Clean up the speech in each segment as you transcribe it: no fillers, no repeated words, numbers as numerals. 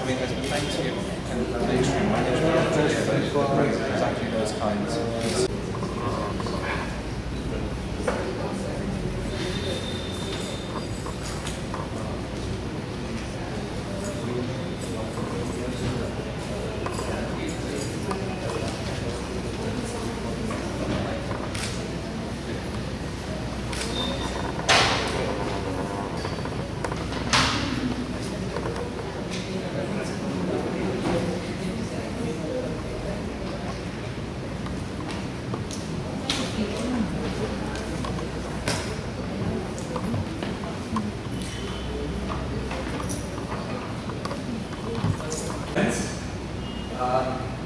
mean, there's plenty of kind of mainstream management that brings exactly those kinds of pieces.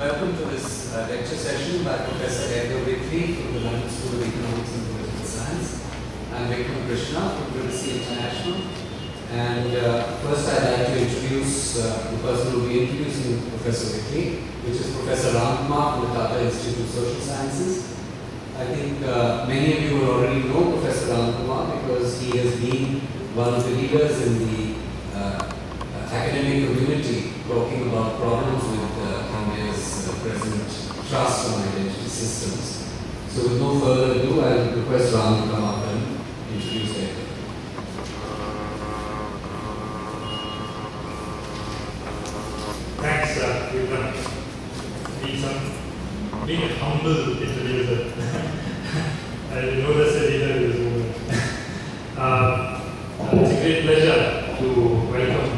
Welcome to this lecture session by Professor Edgar Whitley from the London School of Economics and Political Science. I'm Vikram Krishna from Privacy International. And first I'd like to introduce the person who will be introducing Professor Whitley, which is Professor Ramkumar from the Tata Institute of Social Sciences. I think many of you will already know Professor Ramkumar because he has been one of the leaders in the academic community talking about problems with India's present trust on identity systems. So with no further ado, I'll request Ram to come up and introduce Edgar. Thanks, Vikram. Being a humble introducer. I know that's a leader in this movement. It's a great pleasure to welcome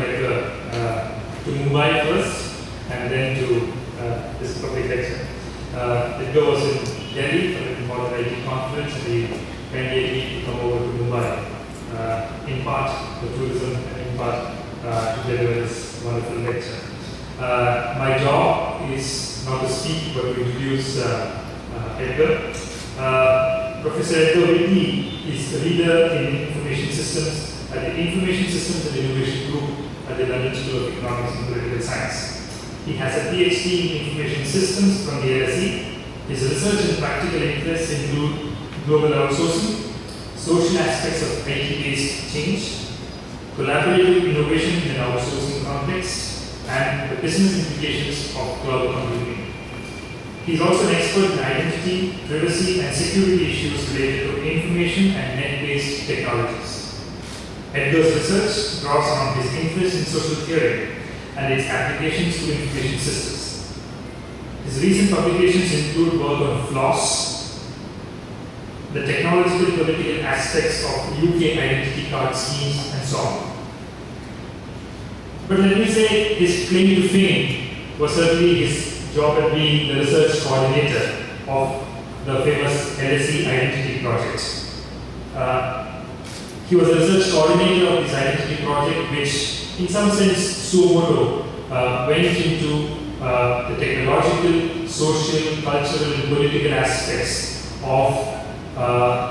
Edgar to Mumbai first and then to this public lecture. Edgar was in Delhi for an important IT conference and he kindly agreed to come over to Mumbai, in part for tourism and in part to deliver this wonderful lecture. My job is not to speak but to introduce Edgar. Professor Edgar Whitley is the leader in information systems at the Information Systems and Innovation Group at the London School of Economics and Political Science. He has a PhD in Information Systems from the LSE. His research and practical interests include global outsourcing, social aspects of IT-based change, collaborative innovation in an outsourcing context, and the business implications of cloud computing. He is also an expert in identity, privacy, and security issues related to information and net-based technologies. Edgar's research draws on his interest in social theory and its applications to information systems. His recent publications include work on FLOSS, the technological political aspects of UK identity card schemes, and so on. But let me say his claim to fame was certainly his job at being the research coordinator of the famous LSE Identity Project. He was the research coordinator of this identity project, which in some sense suo moto went into the technological, social, cultural, and political aspects of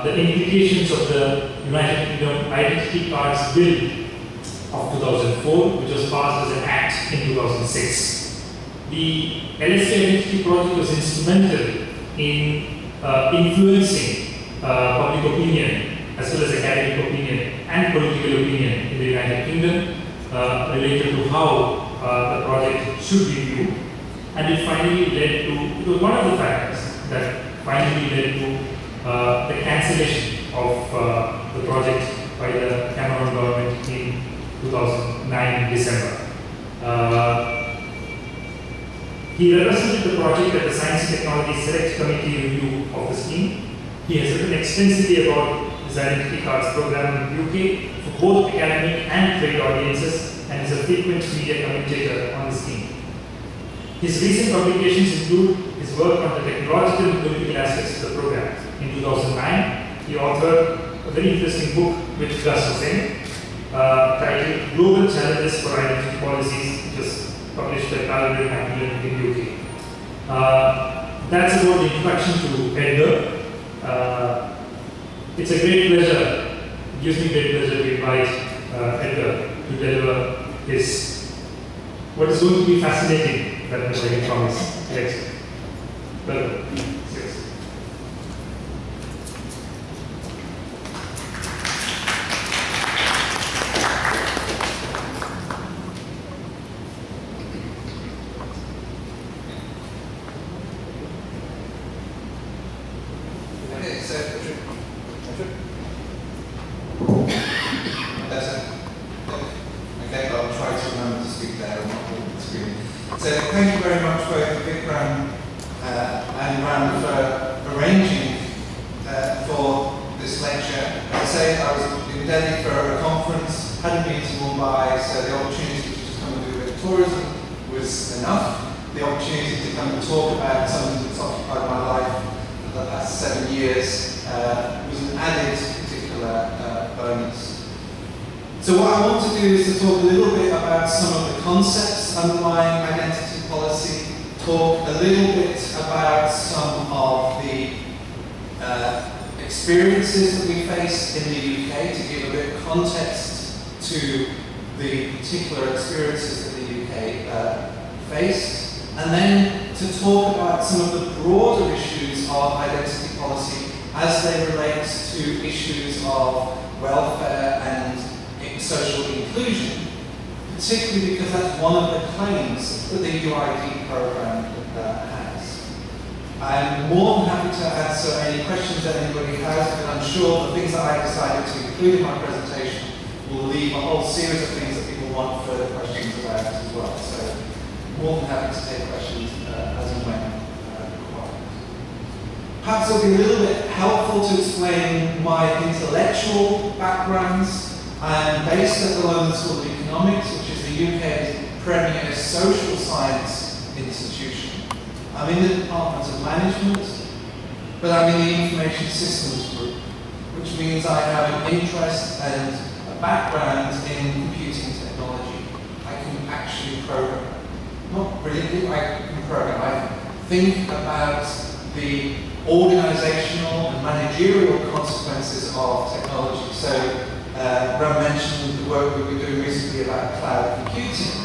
the implications of the United Kingdom Identity Cards Bill of 2004, which was passed as an act in 2006. The LSE Identity Project was instrumental in influencing public opinion as well as academic opinion and political opinion in the United Kingdom related to how the project should be viewed. And it finally led to, it was one of the factors that finally led to the cancellation of the project by the Cameron government in 2009 December. He represented the project at the Science and Technology Select Committee review of the scheme. He has written extensively about his identity cards program in the UK for both academic and trade audiences and is a frequent media commentator on the scheme. His recent publications include his work on the technological and political aspects of the program. In 2009, he authored a very interesting book with Gus Hussain titled Global Challenges for Identity Policies, which was published by Calvin Macmillan in the UK. That's about the introduction to Edgar. It's a great pleasure, it gives me great pleasure to invite Edgar to deliver his, what is going to be fascinating, that much I can promise, lecture. Welcome. Yes. So thank you very much both Vikram and Ram for arranging for this lecture. As I say, I was in Delhi for a conference, hadn't been to Mumbai, so the opportunity to just come and do a bit of tourism was enough. The opportunity to come and talk about something that's occupied my life for the past 7 years was an added particular bonus. So what I want to do is to talk a little bit about some of the concepts underlying identity policy, talk a little bit about some of the experiences that we face in the UK to give a bit of context to the particular experiences that the UK faced, and then to talk about some of the broader issues of identity policy as they relate to issues of welfare and social inclusion, particularly because that's one of the claims that the UID program has. I'm more than happy to answer any questions that anybody has, but I'm sure the things that I decided to include in my presentation will leave a whole series of things that people want further questions about as well. So more than happy to take questions as and when required. Perhaps it'll be a little bit helpful to explain my intellectual backgrounds. I'm based at the London School of Economics, which is the UK's premier social science institution. I'm in the Department of Management, but I'm in the Information Systems Group, which means I have an interest and a background in computing technology. I can actually program. Not brilliantly, I can program. I think about the organizational and managerial consequences of technology. So Ram mentioned the work that we're doing recently about cloud computing.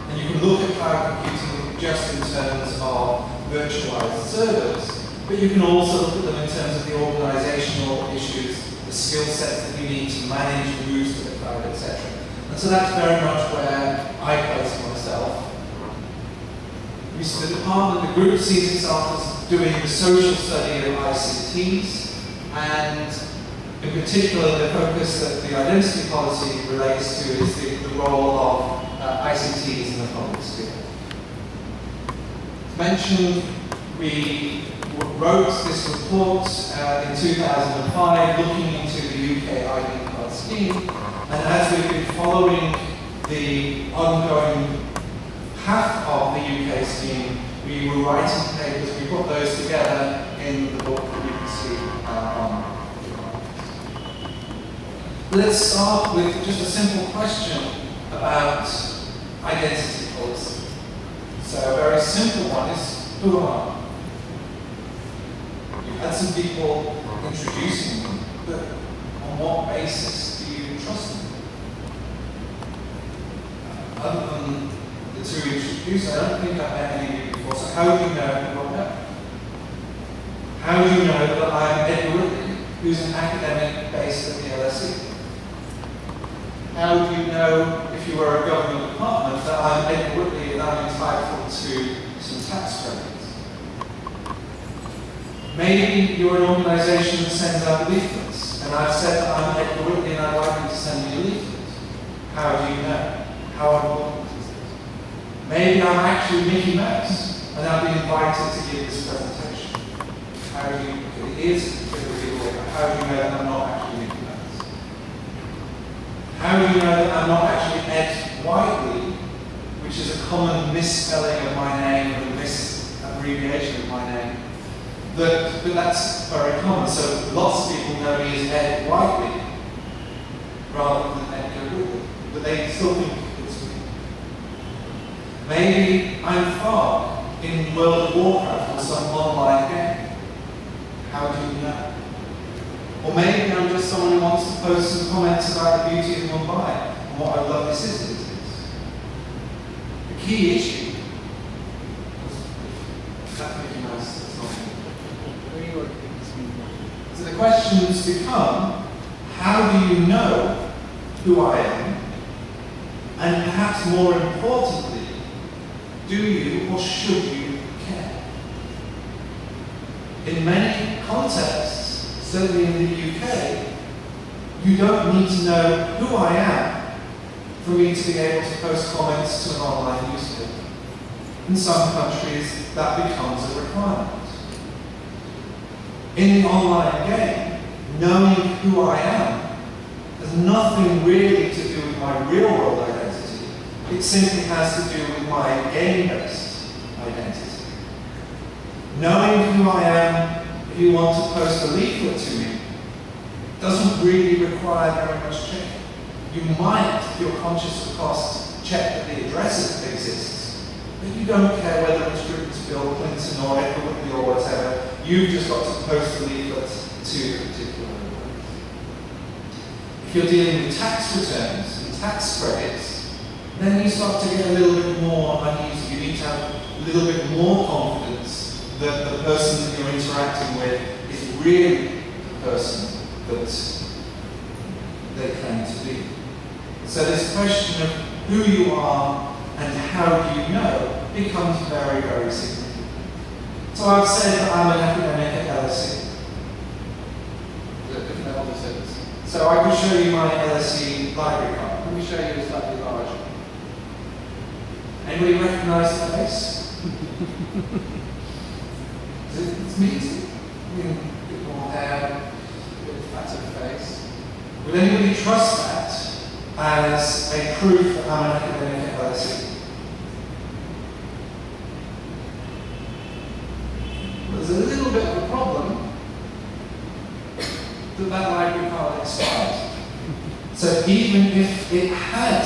And you can look at cloud computing just in terms of virtualized servers, but you can also look at them in terms of the organizational issues, the skill sets that you need to manage moves to the cloud, etc. And so that's very much where I place myself. The department, the group sees itself as doing the social study of ICTs, and in particular, the focus that the identity policy relates to is the role of ICTs in the public sphere. As mentioned, we wrote this report in 2005 looking into the UK ID card scheme, and as we've been following the ongoing path of the UK scheme, we were writing papers, we put those together in the book that you can see on. Let's start with just a simple question about identity policy. So a very simple one is, who are you? You've had some people introducing them, but on what basis do you trust them? Other than the two introduced, I don't think I've met any of you before, so how do you know who I am? How do you know that I'm Edgar Whitley, who's an academic based at the LSE? How do you know, if you were a government department, that I'm Edgar Whitley and I'm entitled to some tax credits? Maybe you're an organisation that sends out leaflets, and I've said that I'm Edgar Whitley and I'd like you to send me a leaflet. How do you know? How important is it? Maybe I'm actually Mickey Mouse, and I've been invited to give this presentation. How do you, it is a bit of a giveaway, but how do you know that I'm not actually Mickey Mouse? How do you know that I'm not actually Ed Whitley, which is a common misspelling of my name and a misabbreviation of my name? But that's very common. So lots of people know me as Ed Whitley rather than Edgar Whitley, but they still think it's me. Maybe I'm Far in World of Warcraft or some online game. How do you know? Or maybe I'm just someone who wants to post some comments about the beauty of Mumbai and what a lovely city it is. The key issue is that Mickey Mouse is not me. So the questions become, how do you know who I am? And perhaps more importantly, do you or should you care? In many contexts, certainly in the UK, you don't need to know who I am for me to be able to post comments to an online newspaper. In some countries, that becomes a requirement. In the online game, knowing who I am has nothing really to do with my real-world identity. It simply has to do with my game-based identity. Knowing who I am, if you want to post a leaflet to me, doesn't really require very much checking. You might, if you're conscious of cost, check that the address exists, but you don't care whether it's written to Bill Clinton or Edgar Whitley or whatever. You've just got to post the leaflet to a particular place. If you're dealing with tax returns and tax credits, then you start to get a little bit more uneasy. You need to have a little bit more confidence that the person that you're interacting with is really the person that they claim to be. So this question of who you are and how you know becomes very, very significant. So I've said that I'm an academic at LSE. Different level of service. So I can show you my LSE library card. Let me show you a slightly larger. Anybody recognise the face? It's me too. A bit more hair, a bit fatter face. Would anybody trust that as a proof that I'm an academic at LSE? There's a little bit of a problem that library card expired. So even if it had,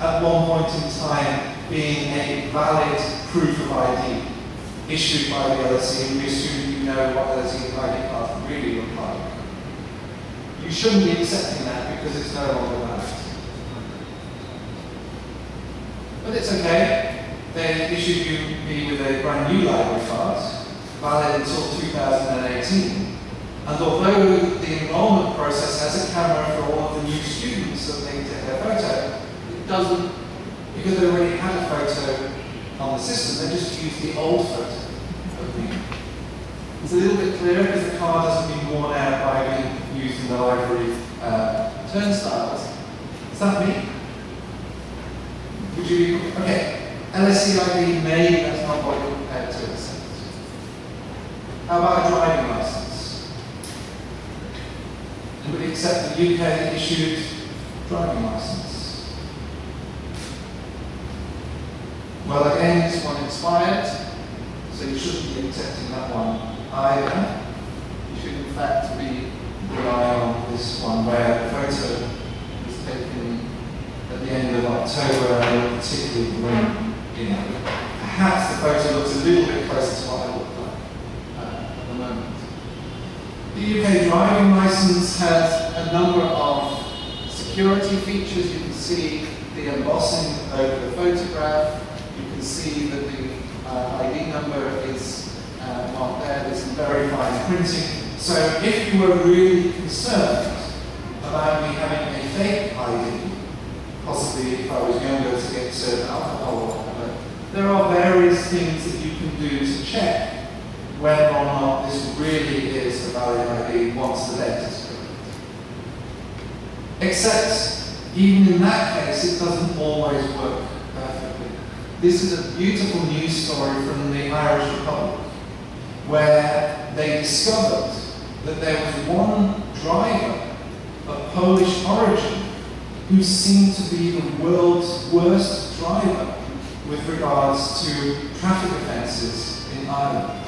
at one point in time, been a valid proof of ID issued by the LSE, and we assume you know what LSE ID card really look like, you shouldn't be accepting that because it's no longer valid. But it's okay. They issued me with a brand new library card, valid until 2018. And although the enrollment process has a camera for all of the new students that they take their photo, it doesn't, because they already had a photo on the system, they just used the old photo of me. It's a little bit clearer because the card hasn't been worn out by being used in the library turnstiles. Is that me? Would you be, okay, LSE ID, maybe that's not what you're prepared to accept. How about a driving license? Anybody accept the UK issued driving license? Well, again, this one expired, so you shouldn't be accepting that one either. You should, in fact, be relying on this one where the photo was taken at the end of October and particularly when, perhaps the photo looks a little bit closer to what I look like at the moment. The UK driving license has a number of security features. You can see the embossing over the photograph. You can see that the ID number is marked there. There's some very fine printing. So if you were really concerned about me having a fake ID, possibly if I was younger to get served alcohol or whatever, there are various things that you can do to check whether or not this really is a valid ID once the date is correct. Except, even in that case, it doesn't always work perfectly. This is a beautiful news story from the Irish Republic, where they discovered that there was one driver of Polish origin who seemed to be the world's worst driver with regards to traffic offences in Ireland.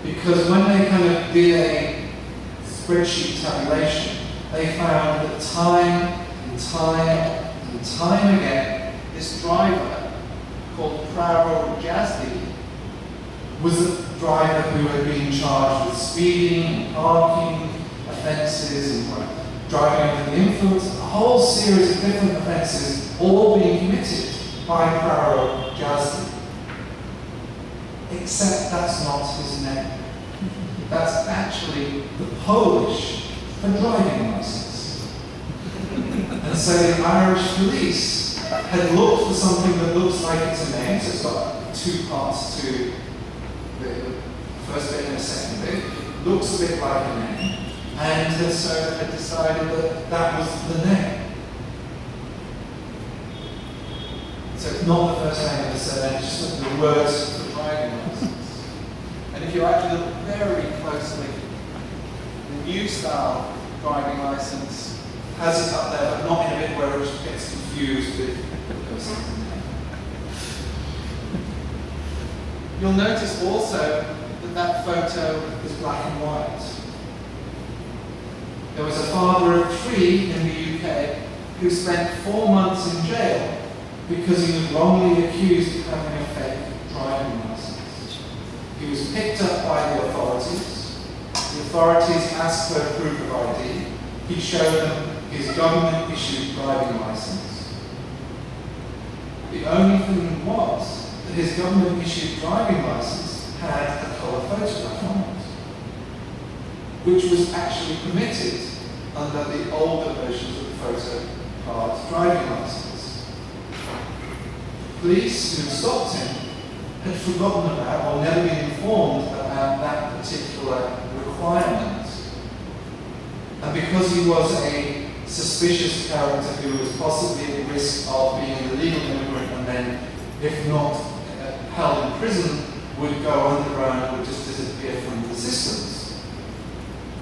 Because when they kind of did a spreadsheet tabulation, they found that time and time and time again, this driver called Praro Jazdi was the driver who had been charged with speeding and parking offences and driving under the influence, a whole series of different offences, all being committed by Praro Jazdi. Except that's not his name. That's actually the Polish for driving license. And so the Irish police had looked for something that looks like it's a name, so it's got two parts to the first bit and the second bit. It looks a bit like a name, and so had decided that that was the name. So not the first name and the surname, it's just the words for driving license. And if you actually look very closely, the new style driving license has it up there, but not in a bit where it gets confused with the person's name. You'll notice also that that photo Is black and white. There was a father of 3 in the UK who spent 4 months in jail because he was wrongly accused of having a fake driving license. He was picked up by the authorities. The authorities asked for proof of ID. He showed them his government-issued driving license. The only thing was that his government-issued driving license had a colour photograph on it, which was actually permitted under the older versions of the photo card driving license. Police who stopped him had forgotten about or never been informed about that particular requirement. And because he was a suspicious character who was possibly at risk of being an illegal immigrant and then, if not held in prison, would go underground, would just disappear from the systems,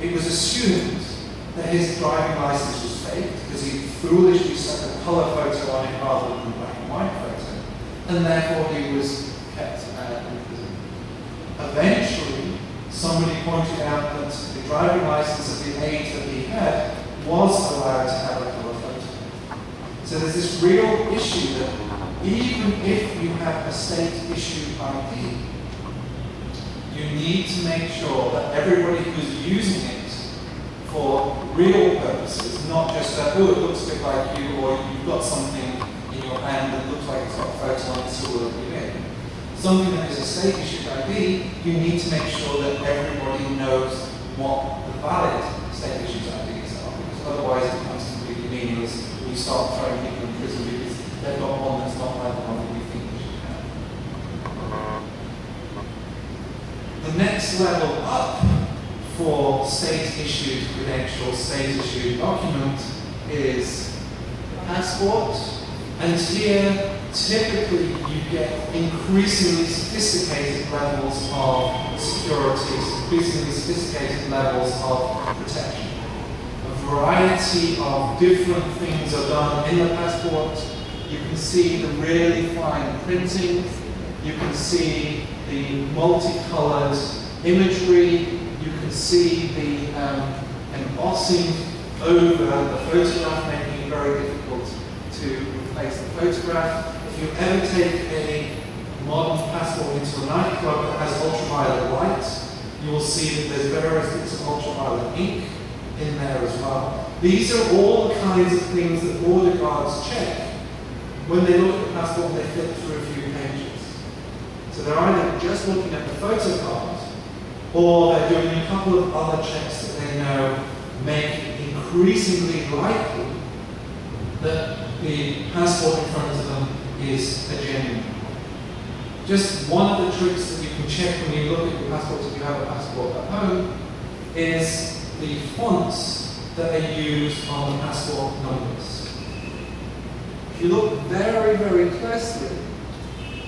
it was assumed that his driving license was fake because he foolishly stuck a colour photo on it rather than a black and white photo, and therefore he was kept in prison. Eventually, somebody pointed out that the driving license at the age that he had was allowed to have a colour photo. So there's this real issue that even if you have a state-issued ID, you need to make sure that everybody who's using it for real purposes, not just that, oh, it looks a bit like you, or you've got something in your hand that looks like it's got a photo on it, so we'll let you in. Something that is a state-issued ID, you need to make sure that everybody knows what the valid state-issued IDs are, because otherwise it becomes completely meaningless when you start throwing people in prison because they've got one that's not like the one that you think they should have. The next level up for state-issued credential, state-issued document is passport, and here typically you get increasingly sophisticated levels of security, increasingly sophisticated levels of protection. A variety of different things are done in the passport. You can see the really fine printing, you can see the multicolored imagery, you can see the embossing over the photograph, making it very difficult to replace the photograph. If you ever take a modern passport into a nightclub that has ultraviolet light, you will see that there's various bits of ultraviolet ink in there as well. These are all the kinds of things that border guards check when they look at the passport and they flip through a few pages. So they're either just looking at the photo card, or they're doing a couple of other checks that they know make it increasingly likely that the passport in front of them is a genuine one. Just one of the tricks that you can check when you look at your passport if you have a passport at home is the fonts that are used on the passport numbers. If you look very, very closely,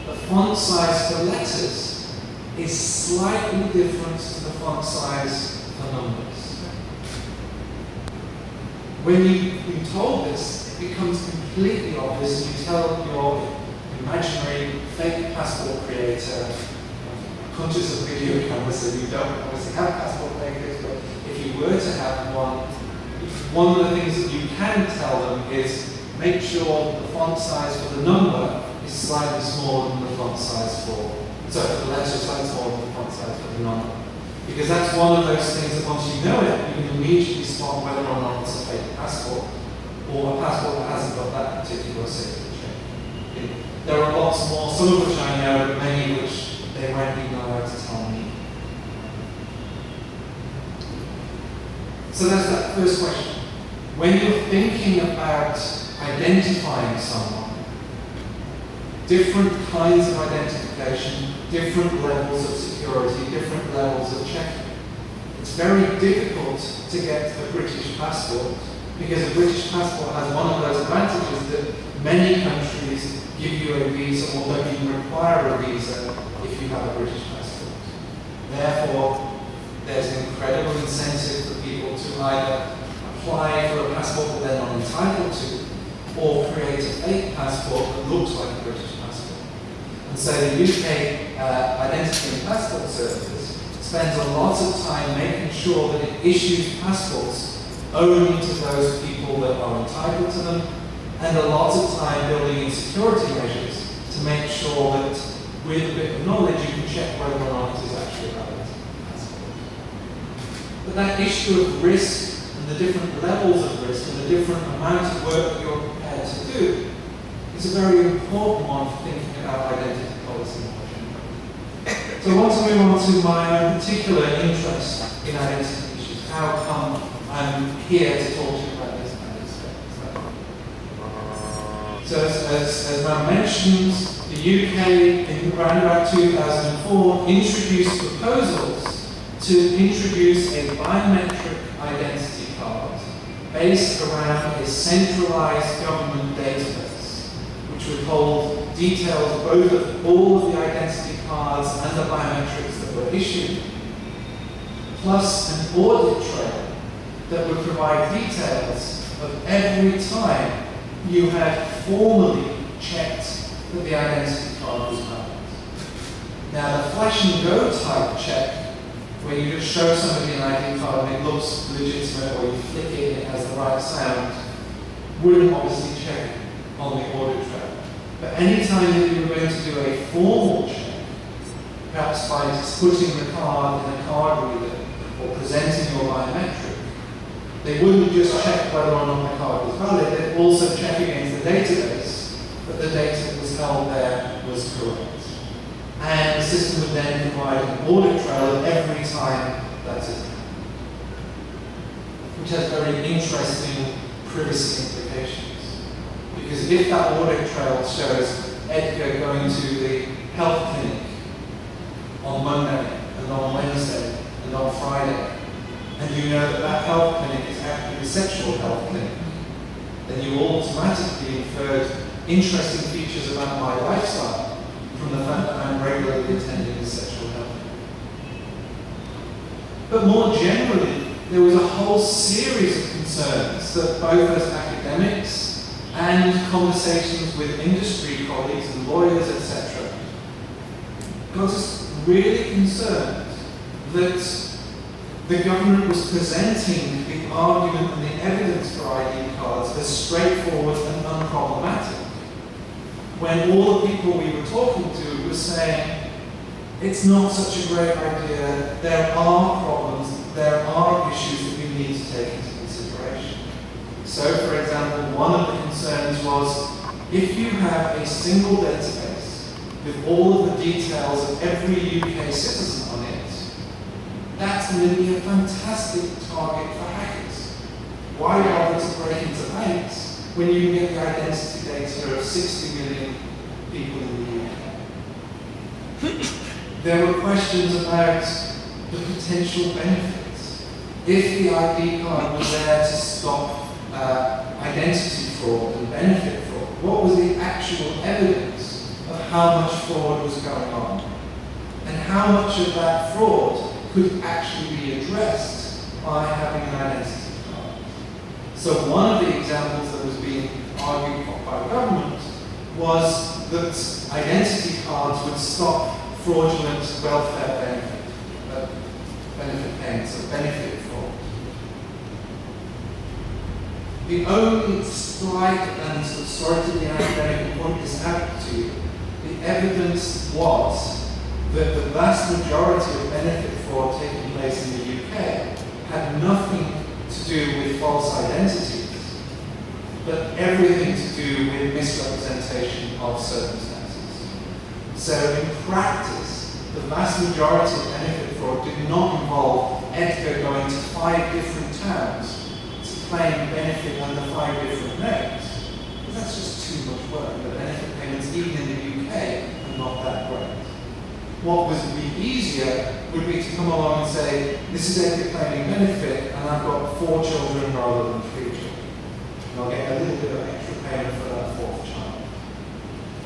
the font size for letters is slightly different to the font size for numbers. When you've been told this, it becomes completely obvious. You tell your imaginary fake passport creator, I'm conscious of video cameras, so you don't obviously have passport makers, but if you were to have one of the things that you can tell them is make sure the font size for the number is slightly smaller than the font size for the letter is slightly smaller than the font size for the number. Because that's one of those things that once you know it, you can immediately spot whether or not it's a fake passport or a passport that hasn't got that particular signature. There are lots more, some of which I know, but many which they won't be allowed to tell me. So that's that first question. When you're thinking about identifying someone, different kinds of identification, different levels of security, different levels of checking. It's very difficult to get a British passport because a British passport has one of those advantages that many countries give you a visa or don't even require a visa if you have a British passport. Therefore, there's an incredible incentive for people to either apply for a passport that they're not entitled to, or create a fake passport that looks like a British passport. And so the UK Identity and Passport Service spends a lot of time making sure that it issues passports only to those people that are entitled to them, and a lot of time building in security measures to make sure that with a bit of knowledge you can check whether or not it is actually a valid passport. But that issue of risk and the different levels of risk and the different amount of work that you're prepared to do is a very important one for thinking about identity policy. So I want to move on to my own particular interest in identity issues. How come I'm here to talk to you about this kind of stuff? So as Matt mentioned, the UK in around about 2004 introduced proposals to introduce a biometric identity card based around a centralized government database, which would hold details both of all of the identity cards and the biometrics that were issued, plus an audit trail that would provide details of every time you had formally checked that the identity card was valid. Now the flash and go type check, where you just show somebody an ID card and it looks legitimate, or you flick it and it has the right sound, wouldn't obviously check on the audit trail. But any time that you were going to do a formal check, perhaps by just putting the card in a card reader or presenting your biometric, they wouldn't just check whether or not the card was valid, they'd also check against the database that the data that was held there was correct. And the system would then provide an audit trail of every time that is happened, which has very interesting privacy implications. Because if that audit trail shows Edgar going to the health clinic on Monday and on Wednesday and on Friday, and you know that that health clinic is actually a sexual health clinic, then you automatically inferred interesting features about my lifestyle from the fact that I'm regularly attending a sexual health clinic. But more generally, there was a whole series of concerns that both as academics and conversations with industry colleagues and lawyers, etc., got us really concerned that the government was presenting the argument and the evidence for ID cards as straightforward and unproblematic, when all the people we were talking to were saying, it's not such a great idea, there are problems, there are issues that we need to take into consideration. So, for example, one of the concerns was, if you have a single database with all of the details of every UK citizen on it, that's going to be a fantastic target for hackers. Why bother to break into banks when you can get the identity data of 60 million people in the UK? There were questions about the potential benefits. If the ID card was there to stop identity fraud and benefit fraud, what was the actual evidence of how much fraud was going on? And how much of that fraud could actually be addressed by having an identity card? So one of the examples that was being argued by the government was that identity cards would stop fraudulent welfare benefit payments, or benefit fraud. The only slight, and sorry to be academic and point this out to you, the evidence was that the vast majority of benefit fraud taking place in the UK had nothing to do with false identities, but everything to do with misrepresentation of circumstances. So in practice, the vast majority of benefit fraud did not involve Edgar going to 5 different towns to claim benefit under 5 different names. But that's just too much work. The benefit payments, even in the UK, are not that great. What would be easier would be to come along and say, this is Edgar claiming benefit, and I've got 4 children rather than 3 children. They'll get a little bit of extra payment for that fourth child.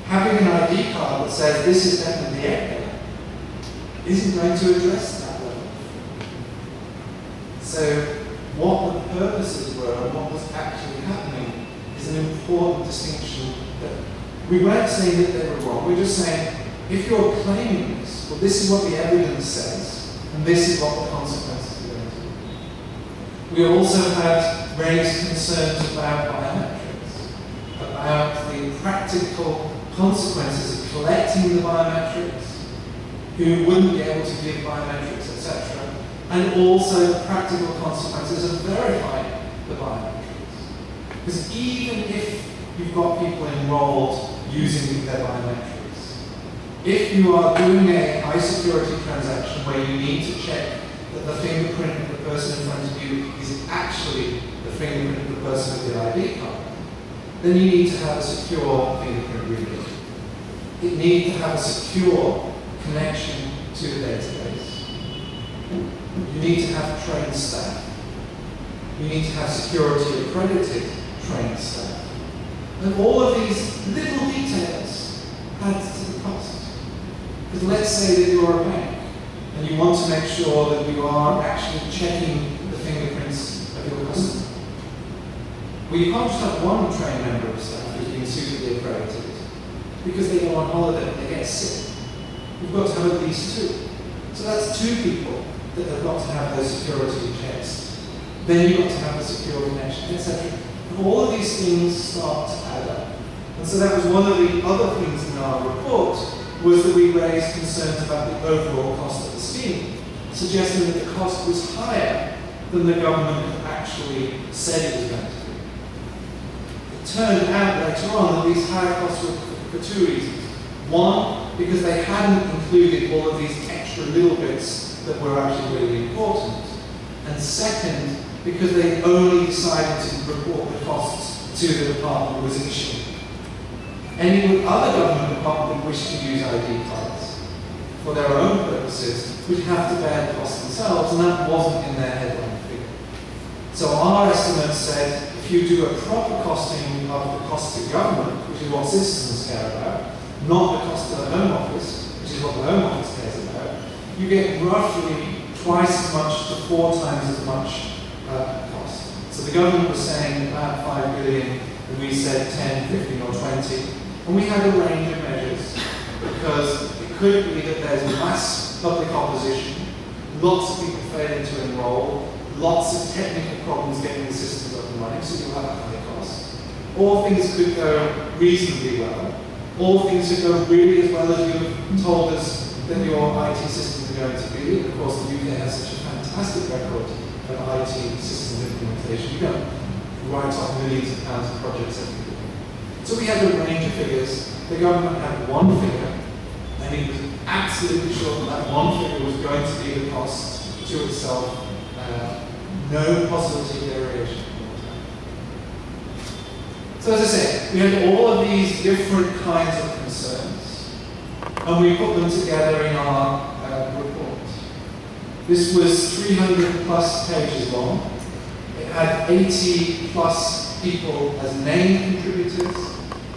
Having an ID card that says this is definitely Edgar isn't going to address that level. So what the purposes were and what was actually happening is an important distinction. That we weren't saying that they were wrong, we're just saying, if you're claiming this, well, this is what the evidence says, and this is what the consequences are going to be. We also had raised concerns about biometrics, about the practical consequences of collecting the biometrics, who wouldn't be able to give biometrics, etc., and also the practical consequences of verifying the biometrics. Because even if you've got people enrolled using their biometrics, if you are doing a high security transaction where you need to check that the fingerprint of the person in front of you is actually the fingerprint of the person with the ID card, then you need to have a secure fingerprint reader. It needs to have a secure connection to the database. You need to have trained staff. You need to have security accredited trained staff. And all of these little details add to the cost. Because let's say that you're a bank and you want to make sure that you are actually checking the fingerprints of your customer. Well, you can't just have one trained member of staff who's been suitably accredited because they go on holiday and they get sick. You've got to have at least two. So that's two people that have got to have those security checks. Then you've got to have a secure connection, etc. And all of these things start to add up. And so that was one of the other things in our report, was that we raised concerns about the overall cost of the scheme, suggesting that the cost was higher than the government had actually said it was going to be. It turned out later on that these higher costs were for two reasons. One, because they hadn't included all of these extra little bits that were actually really important. And second, because they only decided to report the costs to the department that was issuing. Any other government department that wished to use ID cards for their own purposes would have to bear the cost themselves, and that wasn't in their headline figure. So our estimates said, if you do a proper costing of the cost to government, which is what citizens care about, not the cost to the Home Office, which is what the Home Office cares about, you get roughly twice as much to 4 times as much cost. So the government was saying about 5 billion, and we said 10, 15 or 20. And we had a range of measures, because it could be that there's mass public opposition, lots of people failing to enroll, lots of technical problems getting the systems up and running, so you'll have a high cost. Or things could go reasonably well, or things could go really as well as you've told us that your IT systems are going to be. Of course, the UK has such a fantastic record of IT systems implementation. You don't write off millions of pounds of projects every year. So we had a range of figures. The government had one figure, and it was absolutely sure that one figure was going to be the cost to itself. No possibility of variation. So as I say, we had all of these different kinds of concerns, and we put them together in our report. This was 300 plus pages long. It had 80 plus people as named contributors,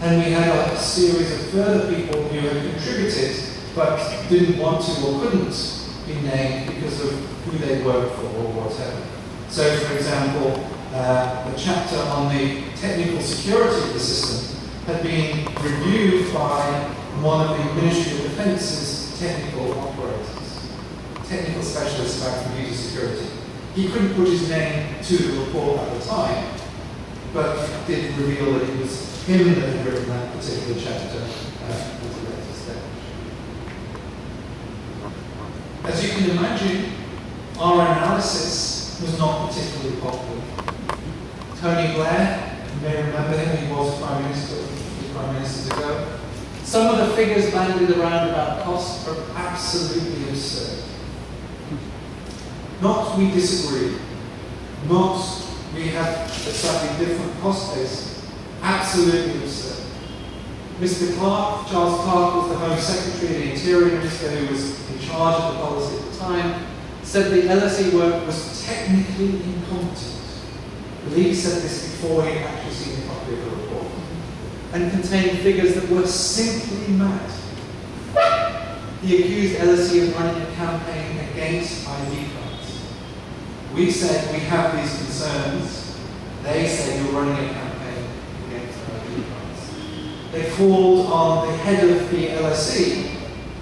and we had a series of further people who had contributed but didn't want to or couldn't be named because of who they worked for or whatever. So, for example, the chapter on the technical security of the system had been reviewed by one of the Ministry of Defence's technical operators, technical specialists about computer security. He couldn't put his name to the report at the time, but it did reveal that it was him that had written that particular chapter at the later stage. As you can imagine, our analysis was not particularly popular. Tony Blair, you may remember him, he was Prime Minister a few Prime Ministers ago. Some of the figures banded around about costs are absolutely absurd. Not we disagree, not we have a slightly different cost base. Absolutely absurd. Mr. Clark, Charles Clark, was the Home Secretary and the Interior Minister who was in charge of the policy at the time, said the LSE work was technically incompetent. I believe he said this before he had actually seen a copy of the report, and contained figures that were simply mad. He accused LSE of running a campaign against ID cards. We said we have these concerns. They say you're running a campaign against ID cards. They called on the head of the LSE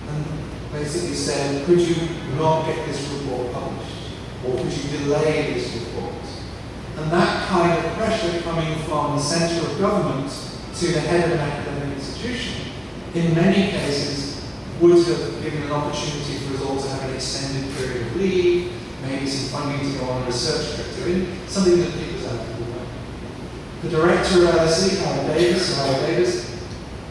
and basically said, could you not get this report published? Or could you delay this report? And that kind of pressure coming from the centre of government to the head of an academic institution, in many cases, would have given an opportunity for us all to have an extended period of leave, maybe some funding to go on a research trip to, something that people have to do. The director of LSE, Howard Davis,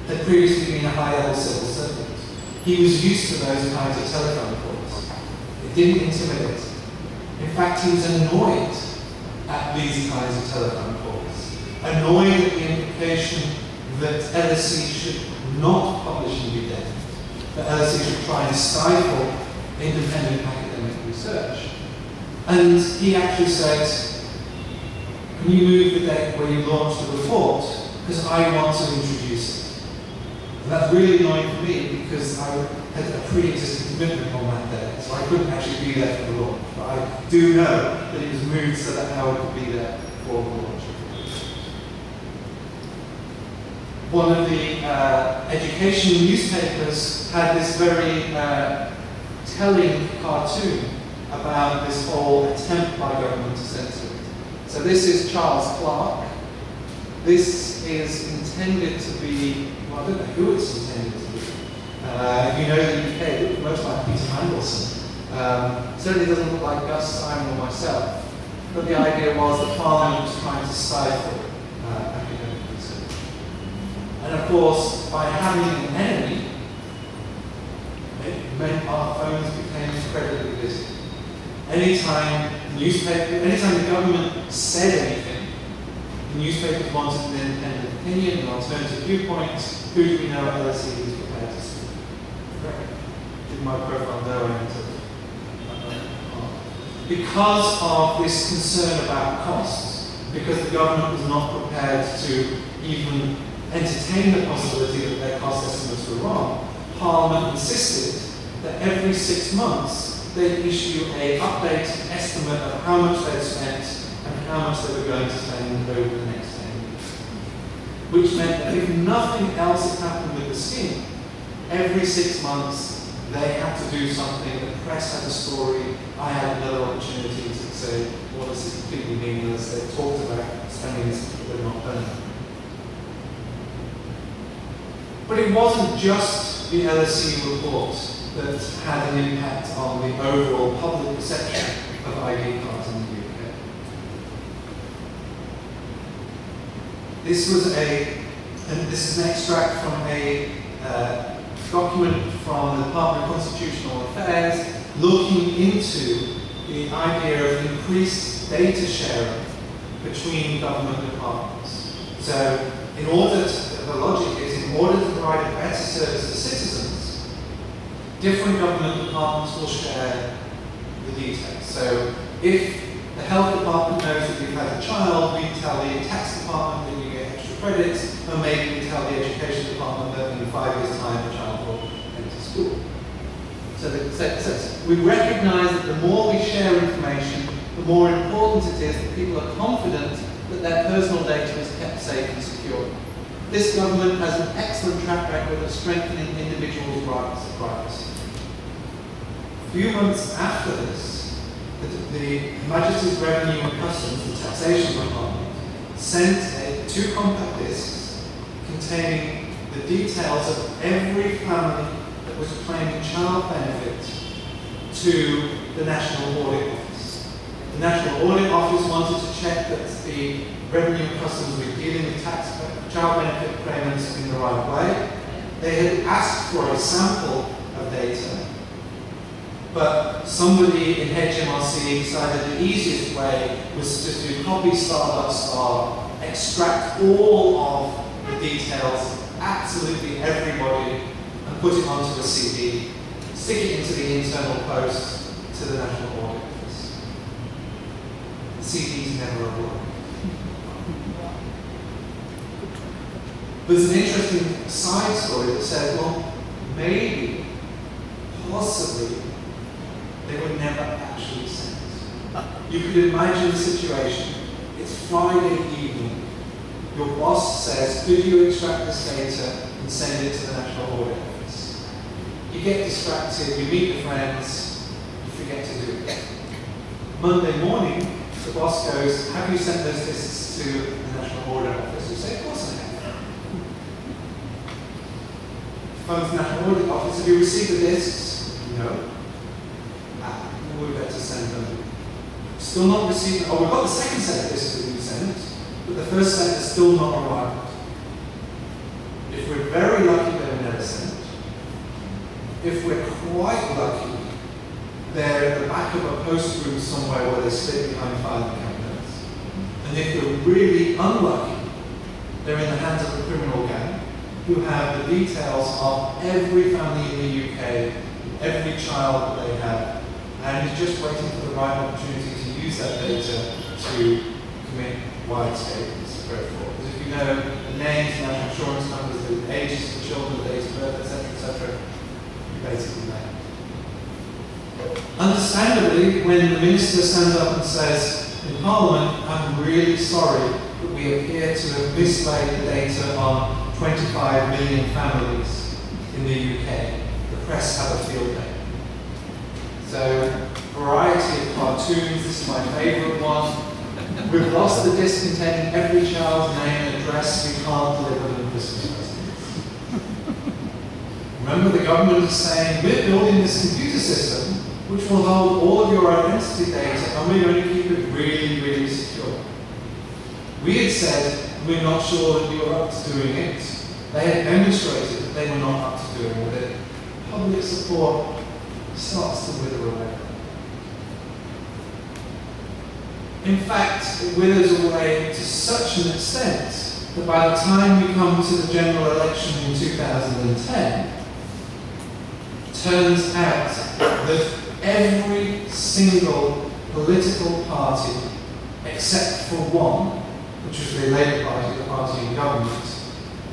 had previously been a high-level civil servant. He was used to those kinds of telephone calls. It didn't intimidate him. In fact, he was annoyed at these kinds of telephone calls. Annoyed at the implication that LSE should not publish and be dead. That LSE should try and stifle independent academic research. And he actually said, can you move the date where you launch the report? Because I want to introduce it. And that's really annoying for me because I had a pre-existing commitment on that day, so I couldn't actually be there for the launch. But I do know that it was moved so that Howard could be there for the launch. One of the educational newspapers had this very telling cartoon about this whole attempt by government to censor it. So this is Charles Clarke. This is intended to be, well, I don't know who it's intended to be. If you know the UK, it looks most like Peter Mandelson. Certainly doesn't look like Gus Simon or myself. But the idea was that Parliament was trying to stifle academic research. And of course, by having an enemy, it meant our phones became incredibly busy. Anytime the government said anything, the newspapers wanted an independent opinion, an alternative viewpoint. Who do we know at LSE was prepared to speak? Did my profile know I entered? Because of this concern about costs, because the government was not prepared to even entertain the possibility that their cost estimates were wrong, Parliament insisted that every 6 months they'd issue an updated estimate of how much they'd spent and how much they were going to spend over the next 10 years. Which meant that if nothing else had happened with the scheme, every 6 months they had to do something, the press had a story, I had another opportunity to say, well, this is completely meaningless, they talked about spending this, but they're not done it. But it wasn't just the LSE report that had an impact on the overall public perception of ID cards in the UK. This is an extract from a document from the Department of Constitutional Affairs looking into the idea of increased data sharing between government departments. So, the logic is, in order to provide a better service to citizens, different government departments will share the details. So, if the health department knows that you've had a child, we tell the tax department that you get extra credits, or maybe we tell the education department that in 5 years' time the child will enter school. So we recognise that the more we share information, the more important it is that people are confident that their personal data is kept safe and secure. This government has an excellent track record of strengthening individuals' rights to privacy. A few months after this, the Majesty's Revenue and Customs, the Taxation Department, sent 2 compact discs containing the details of every family that was claiming child benefit to the National Audit Office. The National Audit Office wanted to check that the Revenue and Customs were dealing with child benefit payments in the right way. They had asked for a sample of data, but somebody in HMRC decided the easiest way was just to copy star, extract all of the details, absolutely everybody, and put it onto a CD, stick it into the internal post to the National Audit Office. The CDs never arrived. There's an interesting side story that says, well, maybe, possibly, they were never actually sent. You could imagine the situation. It's Friday evening. Your boss says, could you extract this data and send it to the National Audit Office? You get distracted, you meet your friends, you forget to do it. Monday morning, the boss goes, have you sent those lists to the National Audit Office? You say, of course I have. Phone to the National Audit Office, have you received the lists? No. We better send them. Still not received. Oh, we've got the second set of lists that we sent, but the first set is still not arrived. If we're very lucky, they were never sent. If we're quite lucky, they're at the back of a post room somewhere where they sit behind filing cabinets. And if we're really unlucky, they're in the hands of a criminal gang who have the details of every family in the UK, every child that they have, and is just waiting for the right opportunity to use that data to commit wide-scale spread fraud. Because if you know the names, national insurance numbers, the ages of the children, the dates of birth, etc., you basically know. Understandably, when the minister stands up and says in Parliament, I'm really sorry that we appear to have mislaid the data on 25 million families in the UK, the press have a field day. So, variety of cartoons, this is my favourite one. We've lost the disc containing every child's name and address, we can't deliver them Christmas presents. Remember, the government is saying, we're building this computer system which will hold all of your identity data and we're going to keep it really, really secure. We had said, we're not sure that you are up to doing it. They had demonstrated that they were not up to doing it. Public support starts to wither away. In fact, it withers away to such an extent that by the time we come to the general election in 2010, it turns out that every single political party, except for one, which was the Labour Party, the party in government,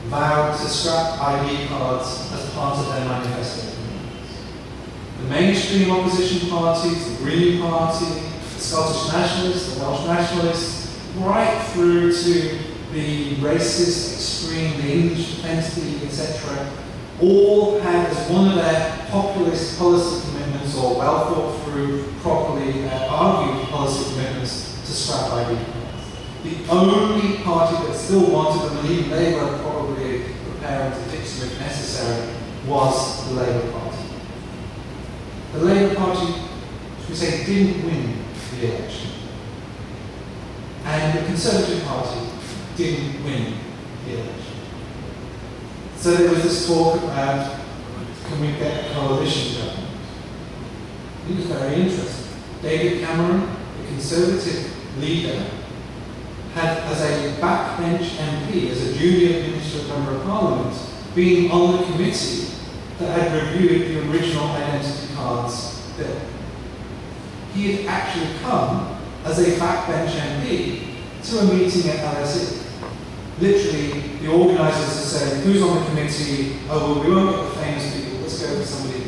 vowed to scrap ID cards as part of their manifesto. The mainstream opposition parties, the Green Party, the Scottish Nationalists, the Welsh Nationalists, right through to the racist, extreme, the English Defence League, etc., all had as one of their populist policy commitments, or well thought through, properly argued policy commitments, to scrap ID cards. The only party that still wanted them, and even they were probably preparing to ditch them if necessary, was the Labour Party. The Labour Party, should we say, didn't win the election. And the Conservative Party didn't win the election. So there was this talk about, can we get a coalition government? It was very interesting. David Cameron, the Conservative leader, had, as a backbench MP, as a junior minister member of Parliament, been on the committee that had reviewed the original identity cards bill. He had actually come as a backbench MP to a meeting at LSE. Literally, the organisers are saying, who's on the committee? Oh, well, we won't get the famous people, let's go for somebody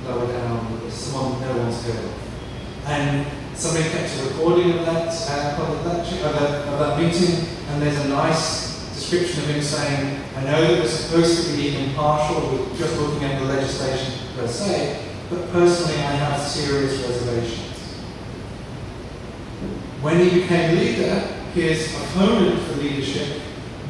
lower down, someone no one's heard of. And somebody kept a recording of that public lecture, of that meeting, and there's a nice description of him saying, I know that we're supposed to be impartial with just looking at the legislation per se, but personally I have serious reservations. When he became leader, his opponent for leadership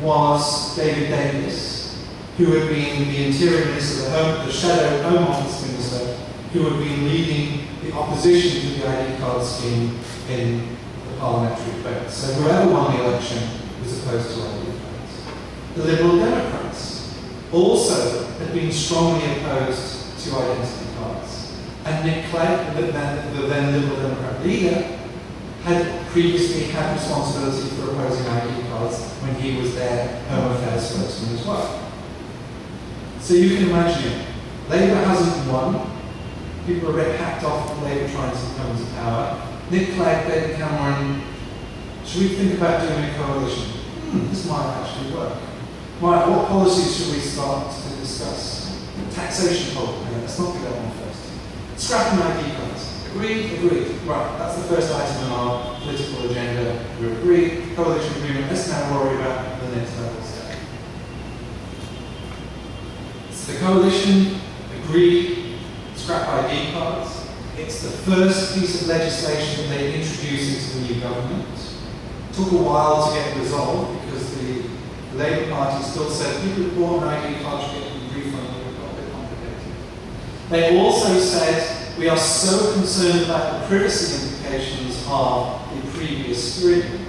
was David Davis, who had been the Interior Minister, the Shadow Home Office Minister, who had been leading the opposition to the ID card scheme in the parliamentary debate. So whoever won the election was opposed to ID cards. The Liberal Democrats also had been strongly opposed to identity cards. And Nick Clegg, the then Liberal Democrat leader, had previously had responsibility for opposing ID cards when he was their Home Affairs spokesman as well. So you can imagine it. Labour hasn't won. People are a bit hacked off with Labour trying to come to power. Nick Clegg, David Cameron, should we think about doing a coalition? This might actually work. Right, what policies should we start to discuss? Taxation policy. Let's not do that one first. Scrapping ID cards. Agreed? Agreed. Right, that's the first item on our political agenda. We agree. Coalition agreement. Let's now worry about the next level step. So the coalition agreed scrap ID cards. It's the first piece of legislation that they introduced into the new government. It took a while to get resolved because the Labour Party still said people who bought an ID card should get a refund. It got a bit complicated. They also said we are so concerned about the privacy implications of the previous agreement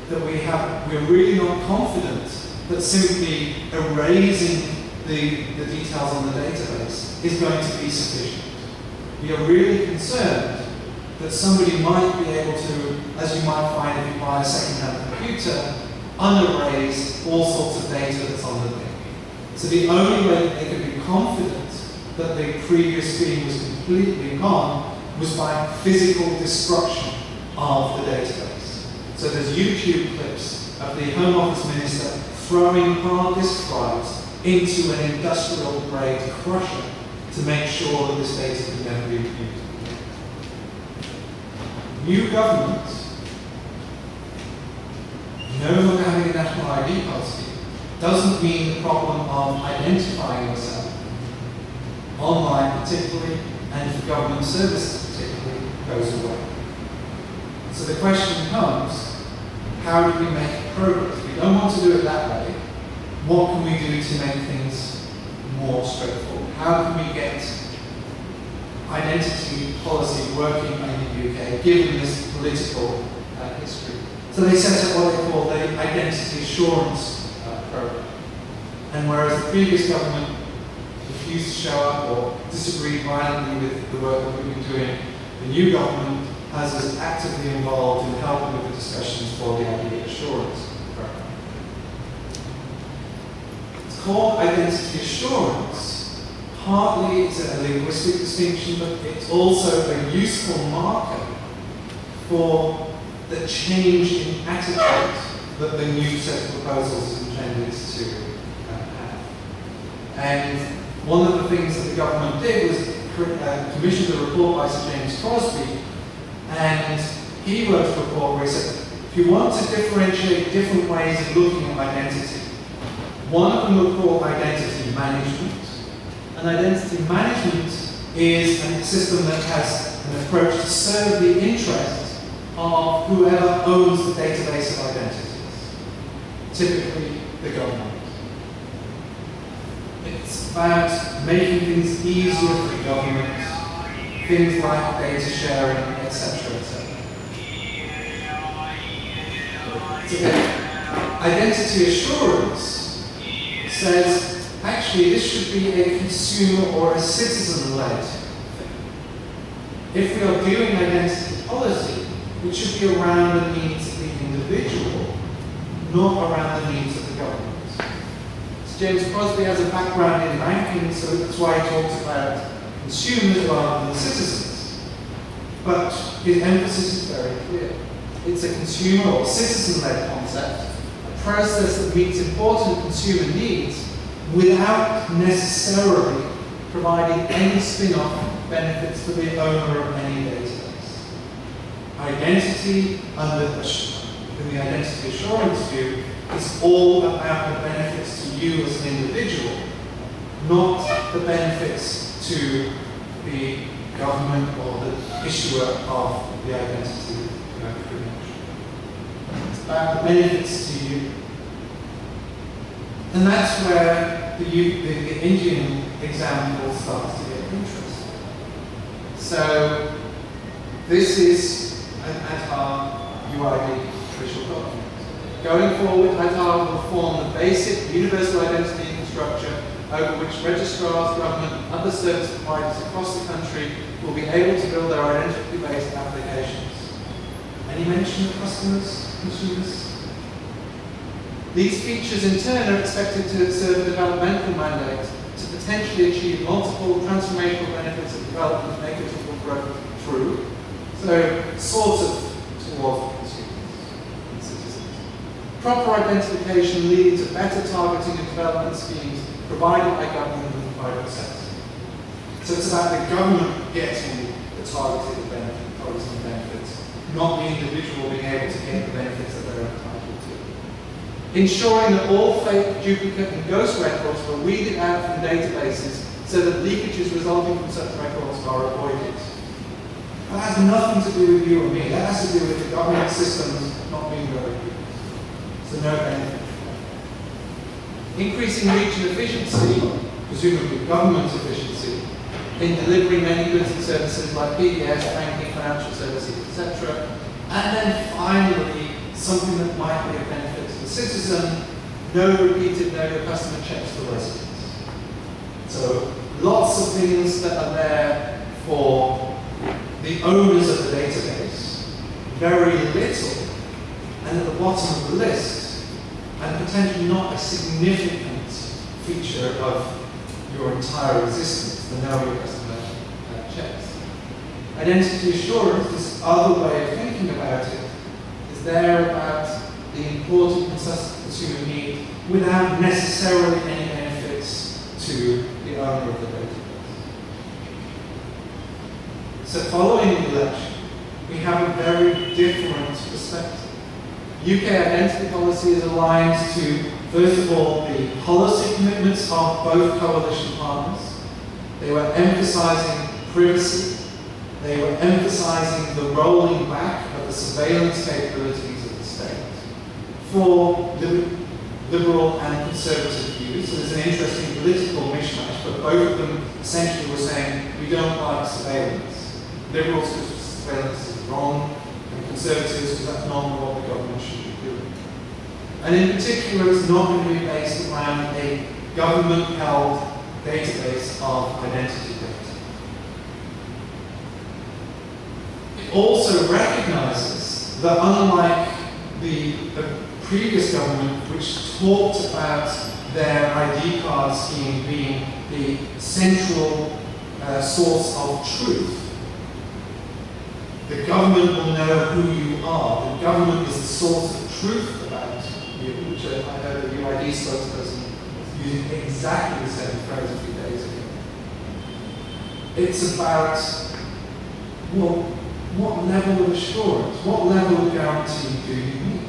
that we're really not confident that simply erasing the details on the database is going to be sufficient. We are really concerned that somebody might be able to, as you might find if you buy a second-hand computer, unerase all sorts of data that's on the thing. So the only way that they could be confident that the previous scheme was completely gone was by physical destruction of the database. So there's YouTube clips of the Home Office Minister throwing hard disk drives into an industrial-grade crusher to make sure that this data can never be used. New government, no longer having a national ID card scheme, doesn't mean the problem of identifying yourself, online particularly, and for government services particularly, goes away. So the question comes, how do we make progress? We don't want to do it that way. What can we do to make things more straightforward? How can we get identity policy working in the UK, given this political history? So they set up what they call the Identity Assurance Programme. And whereas the previous government refused to show up or disagreed violently with the work that we've been doing, the new government has us actively involved in helping with the discussions for the Identity Assurance Programme. It's called Identity Assurance. Partly it's a linguistic distinction, but it's also a useful marker for the change in attitude that the new set of proposals is intended to have. And one of the things that the government did was commissioned a report by Sir James Crosby, and he wrote a report where he said, if you want to differentiate different ways of looking at identity, one of them will call identity management. And identity management is a system that has an approach to serve the interest of whoever owns the database of identities, typically the government. It's about making things easier for the government, things like data sharing, etc., etc. So identity assurance says, actually, this should be a consumer or a citizen-led thing. If we are doing identity policy, it should be around the needs of the individual, not around the needs of the government. So James Crosby has a background in banking, so that's why he talks about consumers rather than citizens. But his emphasis is very clear. It's a consumer or citizen-led concept, a process that meets important consumer needs without necessarily providing any spin-off benefits for the owner of any database. Identity in the identity assurance view is all about the benefits to you as an individual, not the benefits to the government or the issuer of the identity credential. It's about the benefits to you. And that's where the Indian example starts to get interesting. So this is an Aadhaar UID official document. Going forward, Aadhaar will form the basic universal identity infrastructure over which registrars, government, and other service providers across the country will be able to build their identity-based applications. Any mention of customers, consumers? These features in turn are expected to serve a developmental mandate to potentially achieve multiple transformational benefits of development and equitable growth through, so sort of towards consumers. proper identification leading to better targeting of development schemes provided by government and the private sector. So it's about the government getting the targeted policies and benefits, not the individual being able to get the benefits that they're entitled to. Ensuring that all fake, duplicate and ghost records were weeded out from databases so that leakages resulting from such records are avoided. That has nothing to do with you or me. That has to do with the government systems not being very good. So no benefit. Increasing reach and efficiency, presumably government efficiency, in delivering many goods and services like PDS, banking, financial services, etc. And then finally, something that might be of benefit to the citizen, no repeated know your customer checks for residents. So lots of things that are there for the owners of the database, very little, and at the bottom of the list, and potentially not a significant feature of your entire existence, the know your customer checks. Identity assurance, this other way of thinking about it, is there about the important consumer need without necessarily any benefits to the owner of the database. So following the election, we have a very different perspective. UK identity policy is aligned to, first of all, the policy commitments of both coalition partners. They were emphasising privacy. They were emphasising the rolling back of the surveillance capabilities of the state for liberal and conservative views. So there's an interesting political mishmash, but both of them essentially were saying, we don't like surveillance. Liberals because surveillance is wrong, and conservatives because that's not what the government should be doing. And in particular, it's not going to be based around a government-held database of identity data. It also recognizes that unlike the previous government, which talked about their ID card scheme being the central source of truth, the government will know who you are. The government is the source of truth about you, which I heard the UID spokesperson using exactly the same phrase a few days ago. It's about, well, what level of assurance, what level of guarantee do you need?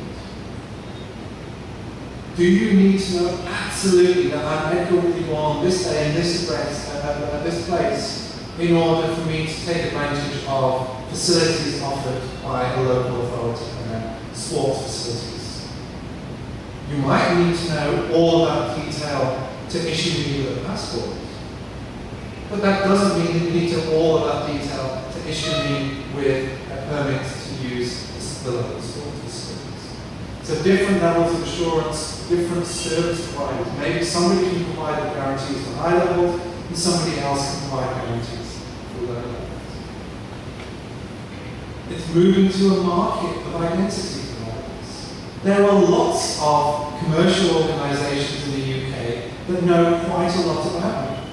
Do you need to know absolutely that I'm Edgar Whitley born on this day in this address, at this place, in order for me to take advantage of facilities offered by a local authority, sports facilities? You might need to know all that detail to issue me with a passport. But that doesn't mean that you need to know all of that detail to issue me with a permit to use the local sports facilities. So different levels of assurance, different service providers. Maybe somebody can provide the guarantees for high levels, and somebody else can provide guarantees for low levels. It's moving to a market of identity providers. There are lots of commercial organisations in the UK that know quite a lot about me.